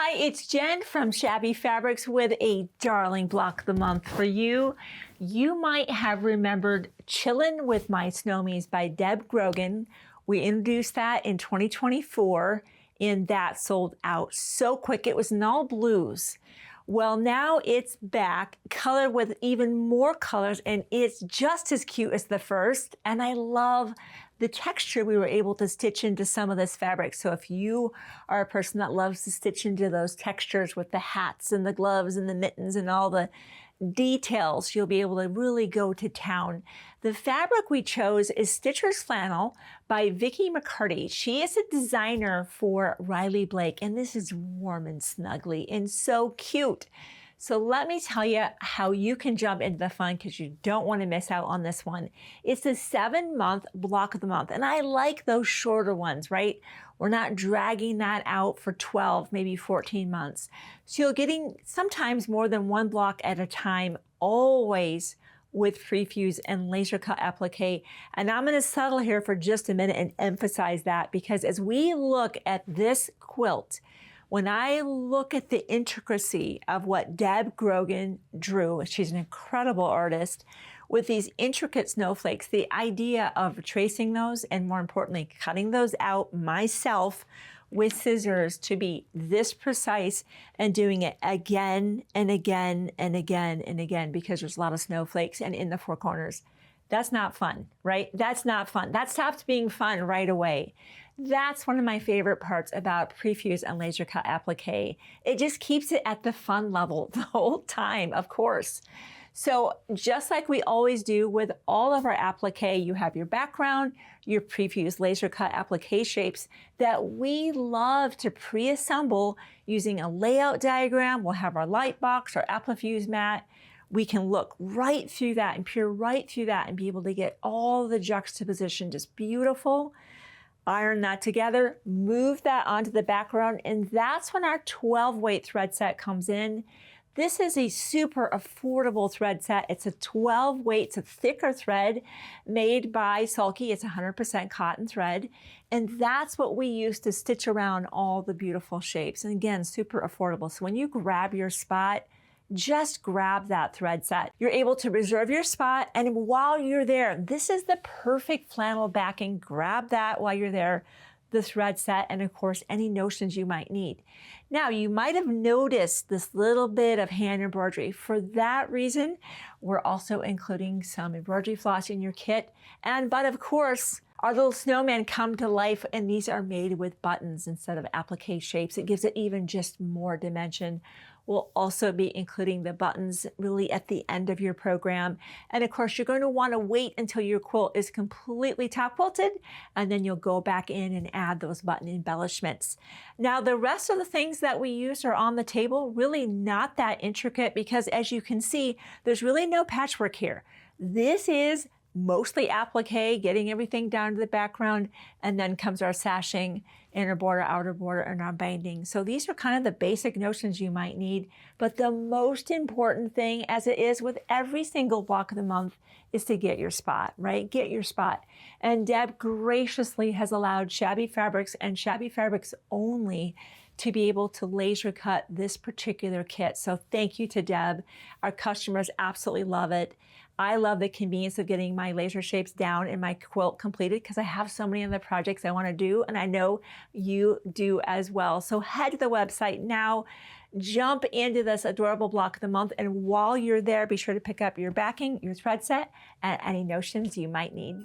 Hi, it's Jen from Shabby Fabrics with a darling block of the month for you. You might have remembered Chillin' with My Snowmies by Deb Grogan. We introduced that in 2024 and that sold out so quick. It was in all blues. Well, now it's back, colored with even more colors, and it's just as cute as the first. And I love the texture we were able to stitch into some of this fabric. So if you are a person that loves to stitch into those textures with the hats and the gloves and the mittens and all the details, you'll be able to really go to town. The fabric we chose is Stitcher's Flannel by Vicki McCarty. She is a designer for Riley Blake, and this is warm and snuggly and so cute. So let me tell you how you can jump into the fun because you don't want to miss out on this one. It's a 7-month block of the month, and I like those shorter ones, right? We're not dragging that out for 12, maybe 14 months. So you're getting sometimes more than one block at a time, always with prefuse and laser cut applique. And I'm going to settle here for just a minute and emphasize that, because as we look at this quilt, when I look at the intricacy of what Deb Grogan drew, she's an incredible artist, with these intricate snowflakes, the idea of tracing those and more importantly, cutting those out myself with scissors to be this precise and doing it again and again and again and again, because there's a lot of snowflakes and in the four corners. That's not fun, right? That's not fun. That stops being fun right away. That's one of my favorite parts about prefuse and laser cut applique. It just keeps it at the fun level the whole time, of course. So just like we always do with all of our applique, you have your background, your prefuse laser cut applique shapes that we love to pre-assemble using a layout diagram. We'll have our light box, our applique mat. We can look right through that and peer right through that and be able to get all the juxtaposition just beautiful. Iron that together, move that onto the background, and that's when our 12-weight thread set comes in. This is a super affordable thread set. It's a 12-weight, it's a thicker thread made by Sulky. It's 100% cotton thread, and that's what we use to stitch around all the beautiful shapes. And again, super affordable. So when you grab your spot, just grab that thread set. You're able to reserve your spot, and while you're there, this is the perfect flannel backing. Grab that while you're there, the thread set, and of course, any notions you might need. Now, you might have noticed this little bit of hand embroidery. For that reason, we're also including some embroidery floss in your kit. But of course, our little snowmen come to life, and these are made with buttons instead of applique shapes. It gives it even just more dimension. We'll also be including the buttons really at the end of your program. And of course, you're going to want to wait until your quilt is completely top quilted, and then you'll go back in and add those button embellishments. Now, the rest of the things that we use are on the table, really not that intricate, because as you can see, there's really no patchwork here. This is mostly applique, getting everything down to the background, and then comes our sashing, inner border, outer border, and our binding. So these are kind of the basic notions you might need, but the most important thing, as it is with every single block of the month, is to get your spot, right? Get your spot. And Deb graciously has allowed Shabby Fabrics and Shabby Fabrics only to be able to laser cut this particular kit. So thank you to Deb. Our customers absolutely love it. I love the convenience of getting my laser shapes down and my quilt completed because I have so many other projects I want to do, and I know you do as well. So head to the website now, jump into this adorable block of the month, and while you're there, be sure to pick up your backing, your thread set, and any notions you might need.